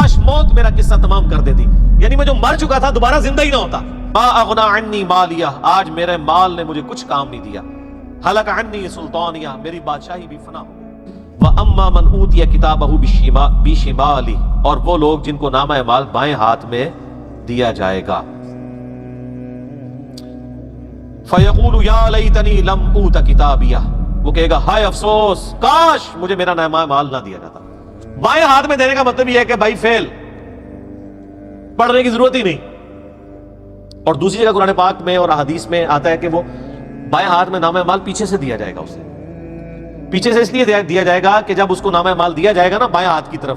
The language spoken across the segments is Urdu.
کاش موت میرا قصہ تمام کر دیتی، یعنی میں جو مر چکا تھا دوبارہ زندہ ہی نہ ہوتا۔ ما اغنا عنی مالیہ، آج میرے مال نے مجھے کچھ کام نہیں دیا۔ ہلک عنی سلطانیہ، میری بادشاہی بھی فنا ہو گئی۔ وَأَمَّا مَنْ أُوتِيَ كِتَابَهُ بِشِمَالِهِ، اور وہ لوگ جن کو نامہ اعمال بائیں ہاتھ میں دیا جائے گا، فَيَقُولُ يَا لَيْتَنِي لَمْ أُوتَ كِتَابِيَهْ، وہ کہے گا ہائے افسوس، کاش مجھے میرا نامہ اعمال نہ دیا جاتا۔ بائیں ہاتھ میں دینے کا مطلب یہ ہے کہ بھائی فیل، پڑھنے کی ضرورت ہی نہیں۔ اور دوسری جگہ قرآن پاک میں اور احادیث میں آتا ہے کہ وہ بائیں ہاتھ میں نامہ اعمال پیچھے سے دیا جائے گا، اسے پیچھے سے اس لیے دیا جائے گا کہ جب اس کو نامہ اعمال دیا جائے گا نا بائیں ہاتھ کی طرف،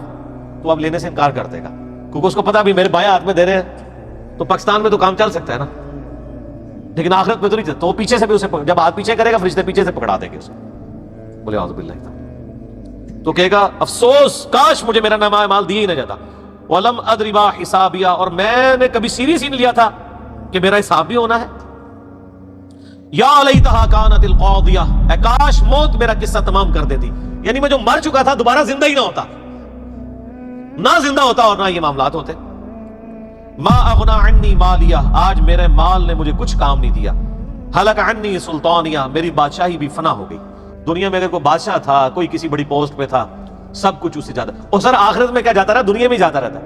تو اب لینے سے انکار کر دے گا، کیونکہ اس کو پتا بھی میرے بائیں ہاتھ میں دے رہے ہیں تو پاکستان میں تو کام چل سکتا ہے نا، لیکن آخرت میں تو نہیں چلتا۔ تو وہ پیچھے سے بھی اسے جب ہاتھ پیچھے کرے گا فرشتے پیچھے سے پکڑا دیں گے اسے، بولے اعوذ باللہ تعالی، تو کہے گا افسوس، کاش مجھے میرا نامہ اعمال دیا ہی نہ جاتا۔ وَلَمْ أَدْرِ مَا حِسَابِيَهْ، اور میں نے کبھی سیریس ہی نہیں لیا تھا کہ میرا حساب بھی ہونا ہے۔ یا لیتہا کانت القاضیہ، اے کاش موت میرا قصہ تمام کر دیتی، یعنی میں جو مر چکا تھا دوبارہ زندہ ہی نہ ہوتا، نہ زندہ ہوتا اور نہ یہ معاملات ہوتے۔ ما اغنا عنی مالیہ، آج میرے مال نے مجھے کچھ کام نہیں دیا۔ ہلک عنی سلطانیہ، میری بادشاہی بھی فنا ہو گئی۔ دنیا میں اگر کوئی بادشاہ تھا، کوئی کسی بڑی پوسٹ پہ تھا، سب کچھ اس سے جاتا، اور سر آخرت میں کیا جاتا رہا؟ دنیا میں جاتا رہتا۔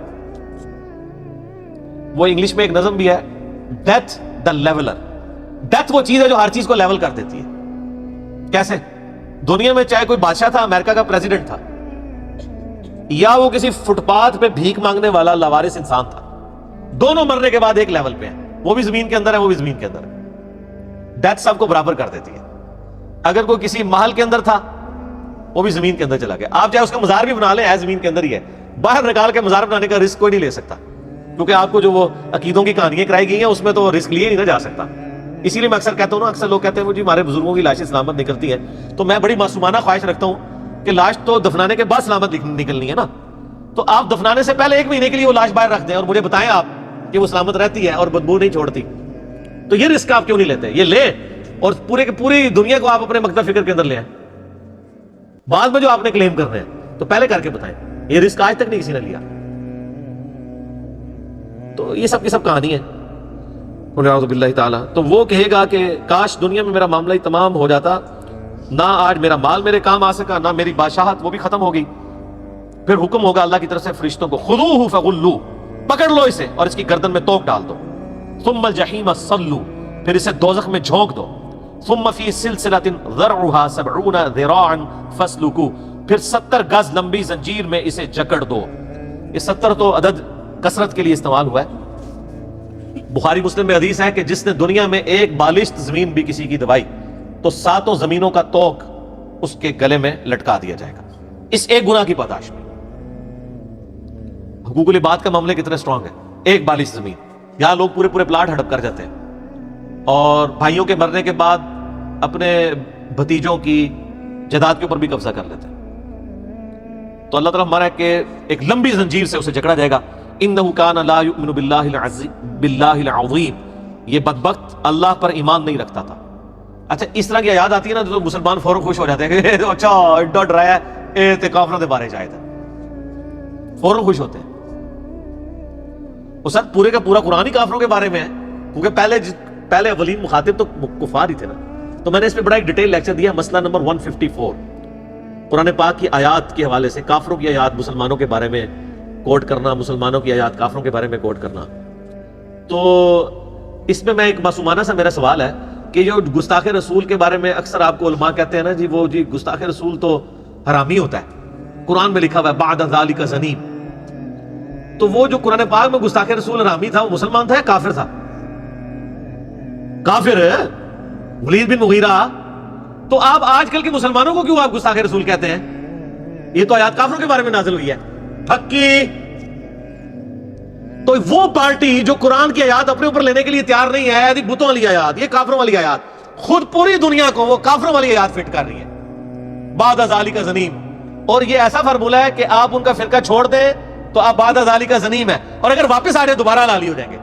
وہ انگلش میں ایک نظم بھی ہے، ڈیتھ دا لیولر۔ ڈیتھ وہ چیز ہے جو ہر چیز کو لیول کر دیتی ہے۔ کیسے؟ دنیا میں چاہے کوئی بادشاہ تھا، امریکہ کا پریزیڈنٹ تھا، یا وہ کسی فٹ پاتھ پہ بھیک مانگنے والا لاوارث انسان تھا، دونوں مرنے کے بعد ایک لیول پہ ہیں، وہ بھی زمین کے اندر ہے، وہ بھی زمین کے اندر ہے۔ ڈیتھ سب کو برابر کر دیتی ہے۔ اگر کوئی کسی محل کے اندر تھا، وہ بھی زمین کے اندر چلا گیا، آپ چاہے اس کا مزار بھی بنا لیں، ہے زمین کے اندر ہی ہے، باہر نکال کے مزار بنانے کا رسک کوئی نہیں لے سکتا، کیونکہ آپ کو جو وہ عقیدوں کی کہانیاں کرائی گئی ہیں اس میں تو رسک لیے نہیں نہ جا سکتا۔ اسی لیے میں اکثر کہتا ہوں نا، اکثر لوگ کہتے ہیں وہ جی ہمارے بزرگوں کی لاشیں سلامت نکلتی ہیں، تو میں بڑی معصومانہ خواہش رکھتا ہوں کہ لاش تو دفنانے کے بعد سلامت نکلنی ہے نا، تو آپ دفنانے سے پہلے 1 مہینے کے لیے وہ لاش باہر رکھ دیں اور مجھے بتائیں آپ کہ وہ سلامت رہتی ہے اور بدبو نہیں چھوڑتی، تو یہ رسک آپ کیوں نہیں لیتے؟ یہ لیں اور پوری دنیا کو آپ اپنے مکتب فکر کے اندر لے آئیں، بعد میں جو آپ نے کلیم کرنے ہیں تو پہلے کر کے بتائیں۔ یہ رسک آج تک نہیں کسی نے لیا، تو یہ سب کی سب کہانی ہے۔ اعوذ باللہ تعالی، تو وہ کہے گا کہ کاش دنیا میں میرا معاملہ ہی تمام ہو جاتا، نہ آج میرا مال میرے کام آ سکا، نہ میری بادشاہت وہ بھی ختم ہو گئی۔ پھر حکم ہوگا اللہ کی طرف سے فرشتوں کو، خذوہ فغلوہ، پکڑ لو اسے اور اس کی گردن میں توق ڈال دو، ثم الجحیم صلوا، پھر اسے دوزخ میں جھونک دو، ثم فی سلسلۃ ذرعها 70 ذراعا فاسلکوہ، پھر 70 گز لمبی زنجیر میں اسے جکڑ دو۔ یہ 70 تو عدد کثرت کے لیے استعمال ہوا ہے۔ بخاری مسلم میں حدیث ہے کہ جس نے دنیا میں ایک بالشت زمین بھی کسی کی دبائی تو 7 زمینوں کا توق اس کے گلے میں لٹکا دیا جائے گا، اس ایک گناہ کی پاداش میں۔ حقوق العباد کا معاملے کتنے سٹرونگ ہے۔ ایک بالشت زمین، یہاں لوگ پورے پلاٹ ہڑپ کر جاتے ہیں اور بھائیوں کے مرنے کے بعد اپنے بھتیجوں کی جائیداد کے اوپر بھی قبضہ کر لیتے ہیں، تو اللہ تعالیٰ ہمارا ہے کہ ایک لمبی زنجیر سے اسے جکڑا جائے گا۔ انہ کان لا یؤمن باللہ العظیم، یہ بدبخت اللہ پر ایمان نہیں رکھتا تھا۔ اچھا اس طرح کی آیات آتی ہے نا تو مسلمان فوراً خوش ہو جاتے ہیں کہ اچھا ایڈا ڈرایا ہے تے کافروں دے بارے جائے تھا، فوراً خوش ہوتے ہیں۔ وہ سر پورے کا پورا قرآن ہی کافروں کے بارے میں ہے، کیونکہ پہلے اولین مخاطب تو کفار ہی تھے نا۔ تو میں نے اس پہ بڑا ایک ڈیٹیل لیکچر دیا، مسئلہ نمبر 154، قرآن پاک کی آیات کے حوالے سے کافروں کی آیات مسلمانوں کے بارے میں کوٹ کرنا، مسلمانوں کی آیات کافروں کے بارے میں کوٹ کرنا۔ تو اس میں ایک معصومانہ سا میرا سوال ہے کہ جو گستاخ رسول کے بارے میں اکثر آپ کو علماء کہتے ہیں نا جی وہ جی گستاخ رسول تو حرامی ہوتا ہے، قرآن میں لکھا ہوا ہے بعد ذالک زنیم، تو وہ جو قرآن پاک میں گستاخ رسول حرامی تھا وہ مسلمان تھا یا کافر تھا؟ کافر، ولید بن مغیرہ۔ تو آپ آج کل کے مسلمانوں کو کیوں آپ گستاخ رسول کہتے ہیں؟ یہ تو آیات کافروں کے بارے میں نازل ہوئی ہے۔ پھکی تو وہ پارٹی جو قرآن کی آیات اپنے اوپر لینے کے لیے تیار نہیں ہے، بتوں والی آیات، یہ کافروں والی آیات، خود پوری دنیا کو وہ کافروں والی آیات فٹ کر رہی ہے، بعد ذالک زنیم۔ اور یہ ایسا فارمولہ ہے کہ آپ ان کا فرقہ چھوڑ دیں تو آپ بعد ذالک زنیم ہے، اور اگر واپس آ جائے دوبارہ لالی ہو جائیں گے،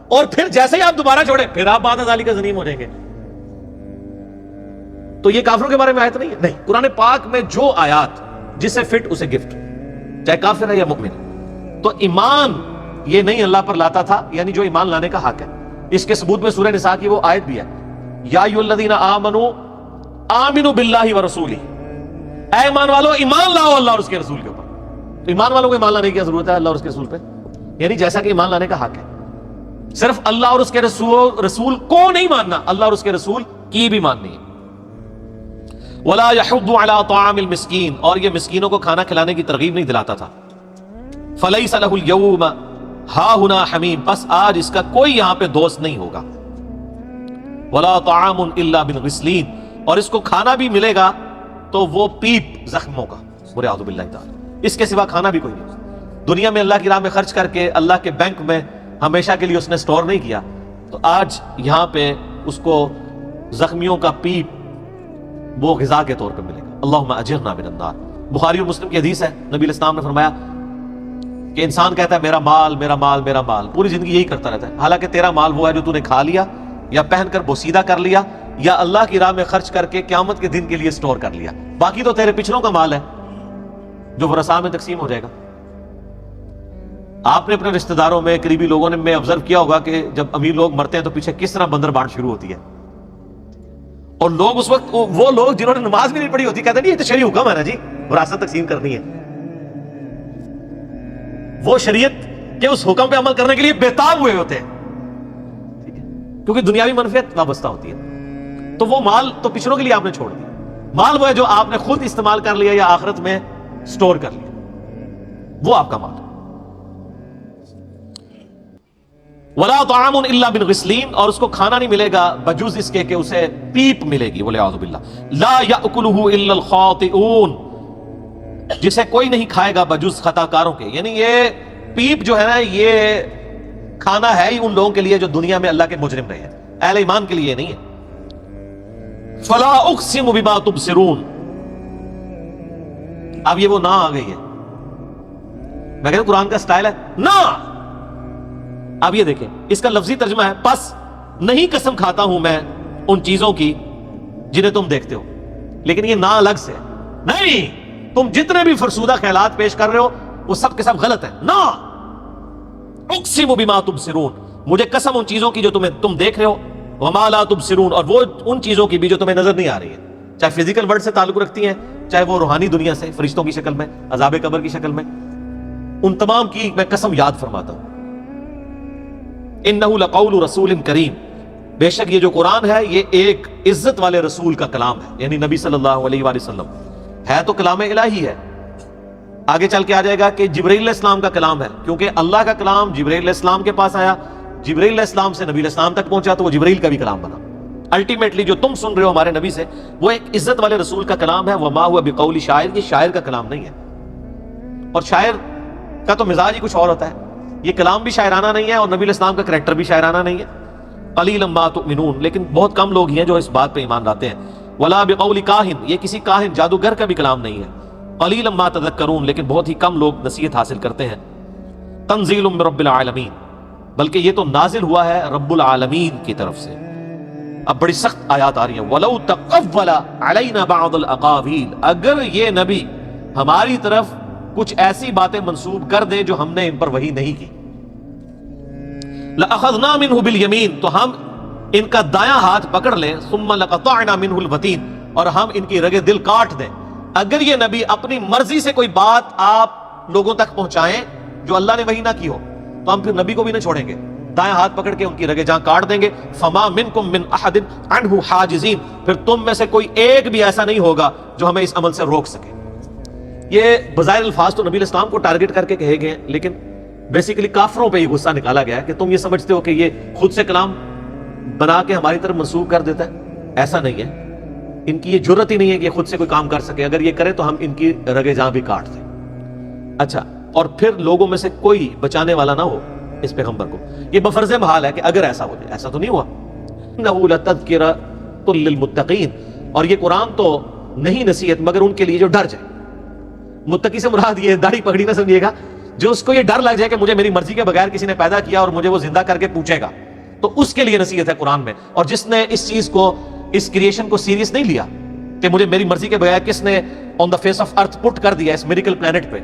اور پھر جیسے ہی آپ دوبارہ چھوڑیں پھر آپ بعد ذالک زنیم ہو جائیں گے۔ تو یہ کافروں کے بارے میں آیت نہیں ہے، نہیں، قرآن پاک میں جو آیات جسے فٹ اسے گفٹ، چاہے کافر ہے یا مومن۔ تو ایمان یہ نہیں اللہ پر لاتا تھا، یعنی جو ایمان لانے کا حق ہے. اس کے ثبوت میں سورہ نساء کی وہ آیت بھی ہے، یا ایھا الذین آمنوا آمنوا باللہ ورسولہ، اے ایمان والو ایمان لاؤ اللہ اور اس کے رسول کے اوپر. تو ایمان والوں کو ایمان لانے کی ضرورت ہے اللہ اور اس کے رسول پہ، یعنی جیسا کہ ایمان لانے کا حق ہے. صرف اللہ اور اس کے رسول کو نہیں ماننا، اللہ اور اس کے رسول کی بھی ماننی ہے. ولا يحض على طعام المسکین، اور یہ مسکینوں کو کھانا کھلانے کی ترغیب نہیں دلاتا تھا. فلیس له اليوم ہاہنا حمیم، بس آج اس کا کوئی یہاں پہ دوست نہیں ہوگا. ولا طعام الا من غسلین، اور اس کو کھانا بھی ملے گا تو وہ پیپ زخموں کا، والعیاذ باللہ تعالی، اس کے سوا کھانا بھی کوئی نہیں. دنیا میں اللہ کی راہ میں خرچ کر کے اللہ کے بینک میں ہمیشہ کے لیے اس نے سٹور نہیں کیا، تو آج یہاں پہ اس کو زخمیوں کا پیپ وہ غذا کے طور پہ ملے گا. اللہم اجرنا من النار. بخاری اور مسلم کی حدیث ہے، نبی علیہ السلام نے فرمایا کہ انسان کہتا ہے میرا مال میرا مال میرا مال، پوری زندگی یہی کرتا رہتا ہے، حالانکہ تیرا مال وہ ہے جو تو نے کھا لیا یا پہن کر بوسیدہ کر لیا یا اللہ کی راہ میں خرچ کر کے قیامت کے دن کے لیے سٹور کر لیا. باقی تو تیرے پچھلوں کا مال ہے جو ورثاء میں تقسیم ہو جائے گا. آپ نے اپنے رشتہ داروں میں قریبی لوگوں نے میں آبزرو کیا ہوگا کہ جب امیر لوگ مرتے ہیں تو پیچھے کس طرح بندر بانٹ شروع ہوتی ہے، اور لوگ اس وقت وہ لوگ جنہوں نے نماز بھی نہیں پڑھی ہوتی کہتے ہیں یہ تو شرعی حکم ہے نا جی وراثت تقسیم کرنی ہے. وہ شریعت کے اس حکم پہ عمل کرنے کے لیے بےتاب ہوئے ہوتے ہیں، ٹھیک ہے، کیونکہ دنیاوی منفعت وابستہ ہوتی ہے. تو وہ مال تو پچھلوں کے لیے آپ نے چھوڑ دیا. مال وہ ہے جو آپ نے خود استعمال کر لیا یا آخرت میں سٹور کر لیا، وہ آپ کا مال ہے. ولا طعام الا من غسلین، اور اس کو کھانا نہیں ملے گا بجوز اس کے کہ اسے پیپ ملے گی، والعیاذ باللہ. لا یاکلہ الا الخاطئون، جسے کوئی نہیں کھائے گا بجوز خطا کاروں کے. یعنی یہ پیپ جو ہے نا یہ کھانا ہے ہی ان لوگوں کے لیے جو دنیا میں اللہ کے مجرم رہے ہیں، اہل ایمان کے لیے نہیں ہے. فلا اقسم بما تبصرون، اب یہ وہ نہ آ گئی ہے. میں کہتا ہوں قرآن کا سٹائل ہے نہ. اب یہ دیکھیں اس کا لفظی ترجمہ ہے پس نہیں قسم کھاتا ہوں میں ان چیزوں کی جنہیں تم دیکھتے ہو، لیکن یہ نہ الگ سے نہیں. تم جتنے بھی فرسودہ خیالات پیش کر رہے ہو وہ سب کے سب غلط ہے. نہ اقسم بما تبصرون، مجھے قسم ان چیزوں کی جو تم دیکھ رہے ہو، وما لا تبصرون، اور وہ ان چیزوں کی بھی جو تمہیں نظر نہیں آ رہی ہے، چاہے فزیکل ورلڈ سے تعلق رکھتی ہیں چاہے وہ روحانی دنیا سے، فرشتوں کی شکل میں، عذاب قبر کی شکل میں، ان تمام کی میں قسم یاد فرماتا ہوں. انہ لقول رسول کریم، بے شک یہ جو قرآن ہے یہ ایک عزت والے رسول کا کلام ہے، یعنی نبی صلی اللہ علیہ وآلہ وسلم ہے تو کلام الہی ہے. آگے چل کے آ جائے گا کہ جبرائیل علیہ السلام کا کلام ہے، کیونکہ اللہ کا کلام جبرائیل علیہ السلام کے پاس آیا، جبرائیل علیہ السلام سے نبی علیہ السلام تک پہنچا تو وہ جبرائیل کا بھی کلام بنا. الٹیمیٹلی جو تم سن رہے ہو ہمارے نبی سے وہ ایک عزت والے رسول کا کلام ہے. وما ہوا بقول شاعر، یہ شاعر کا کلام نہیں ہے، اور شاعر کا تو مزاج ہی کچھ اور ہوتا ہے. یہ کلام بھی شاعرانہ نہیں ہے اور نبی علیہ السلام کا کریکٹر بھی شاعرانہ نہیں ہے. قلیلا ما تؤمنون، لیکن بہت کم لوگ ہی ہیں جو اس بات پہ ایمان لاتے ہیں. ولا بقول کاہن، یہ کسی کاہن جادوگر کا بھی کلام نہیں ہے. قلیلا ما تذکرون، لیکن بہت ہی کم لوگ نصیحت حاصل کرتے ہیں. تنزیل من رب العالمین، بلکہ یہ تو نازل ہوا ہے رب العالمین کی طرف سے. اب بڑی سخت آیات آ رہی ہیں. وَلَوْ تَقَوَّلَ عَلَيْنَا بَعْضَ الْأَقَاوِيلِ، اگر یہ نبی ہماری طرف کچھ ایسی باتیں منسوب کر دیں جو ہم نے ان پر وحی نہیں کی، لَأَخَذْنَا مِنْهُ بِالْيَمِينِ، تو ہم ان کا دایاں ہاتھ پکڑ لیں، ثُمَّ لَقَطَعْنَا مِنْهُ الْوَتِينَ، اور ہم ان کی رگے دل کاٹ دیں. اگر یہ نبی اپنی مرضی سے کوئی بات آپ لوگوں تک پہنچائیں جو اللہ نے وحی نہ کی ہو تو ہم پھر نبی کو بھی نہ چھوڑیں گے، دائیں ہاتھ پکڑ کے ان کی رگے جہاں کاٹ دیں گے. فما منکم من احد عنہ حاجزین، پھر تم میں سے کوئی ایک بھی ایسا نہیں ہوگا جو ہمیں اس عمل سے روک سکے. یہ بظاہر الفاظ تو نبی علیہ السلام کو ٹارگٹ کر کے کہے گئے ہیں، لیکن بیسیکلی کافروں پہ یہ غصہ نکالا گیا ہے کہ تم یہ سمجھتے ہو کہ یہ خود سے کلام بنا کے ہماری طرف منسوب کر دیتا ہے. ایسا نہیں ہے، ان کی یہ جرت ہی نہیں ہے کہ خود سے کوئی کام کر سکے. اگر یہ کرے تو ہم ان کی رگے جہاں بھی کاٹ دیں. اچھا، اور پھر لوگوں میں سے کوئی بچانے والا نہ ہو اس پیغمبر کو. یہ بفرض محال ہے کہ اگر ایسا ہو جائے، ایسا تو نہیں ہوا. انہ لتذکرۃ للمتقین، اور یہ قرآن تو نہیں نصیحت مگر ان کے لیے جو ڈر جائے. متقی سے مراد یہ داڑھی پگڑی نہ سمجھیے گا، جو اس کو یہ ڈر لگ جائے کہ مجھے میری مرضی کے بغیر کسی نے پیدا کیا اور مجھے وہ زندہ کر کے پوچھے گا، تو اس کے لیے نصیحت ہے قرآن میں. اور جس نے اس چیز کو، اس کریشن کو سیریس نہیں لیا کہ مجھے میری مرضی کے بغیر کس نے آن دا فیس آف ارتھ پٹ کر دیا اس میریکل پلانٹ پہ،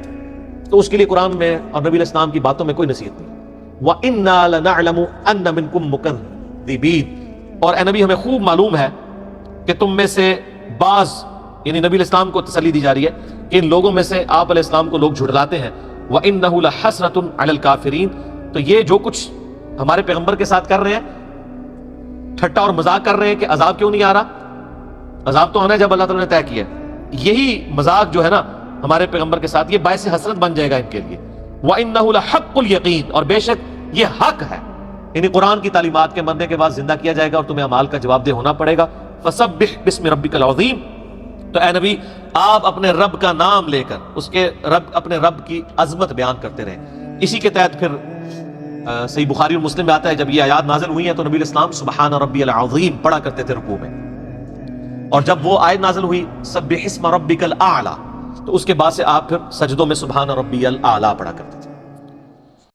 تو اس کے لیے قرآن میں اور نبی علیہ السلام کی باتوں میں کوئی نصیحت نہیں. وَإِنَّا لَنَعْلَمُ أَنَّ مِنْكُمْ مُكَذِّبِينَ، اور اے نبی ہمیں خوب معلوم ہے کہ تم میں سے بعض، یعنی نبی علیہ السلام کو تسلی دی جا رہی ہے کہ ان لوگوں میں سے آپ علیہ السلام کو لوگ جھٹلاتے ہیں. وَإِنَّهُ لَحَسْرَةٌ عَلَى الْكَافِرِينَ، تو یہ جو کچھ ہمارے پیغمبر کے ساتھ کر رہے ہیں، ٹھٹا اور مذاق کر رہے ہیں کہ عذاب کیوں نہیں آ رہا، عذاب تو آنا ہے جب اللہ تعالیٰ نے طے کیا ہے، یہی مذاق جو ہے نا ہمارے پیغمبر کے ساتھ، یہ باعث حسرت بن جائے گا ان کے لیے. وَإِنَّهُ لَحَقُّ الْيَقِينَ، اور بے شک یہ حق ہے، یعنی قرآن کی تعلیمات کے مرنے کے بعد زندہ کیا جائے گا اور تمہیں اعمال کا جواب دہ ہونا پڑے گا. فَسَبِّحْ بِاسْمِ رَبِّكَ الْعَظِيمِ، تو اے نبی آپ اپنے رب کا نام لے کر اپنے رب کی عظمت بیان کرتے رہیں. اسی کے تحت پھر صحیح بخاری اور مسلم میں آتا ہے جب یہ آیات نازل ہوئی ہیں تو نبی علیہ السلام سبحان ربی العظیم پڑھا کرتے تھے رکوع میں، اور جب وہ آیت نازل ہوئی سبح اسم ربک الاعلی، تو اس کے بعد سے آپ پھر سجدوں میں سبحان ربی الاعلی پڑھا کرتے تھے.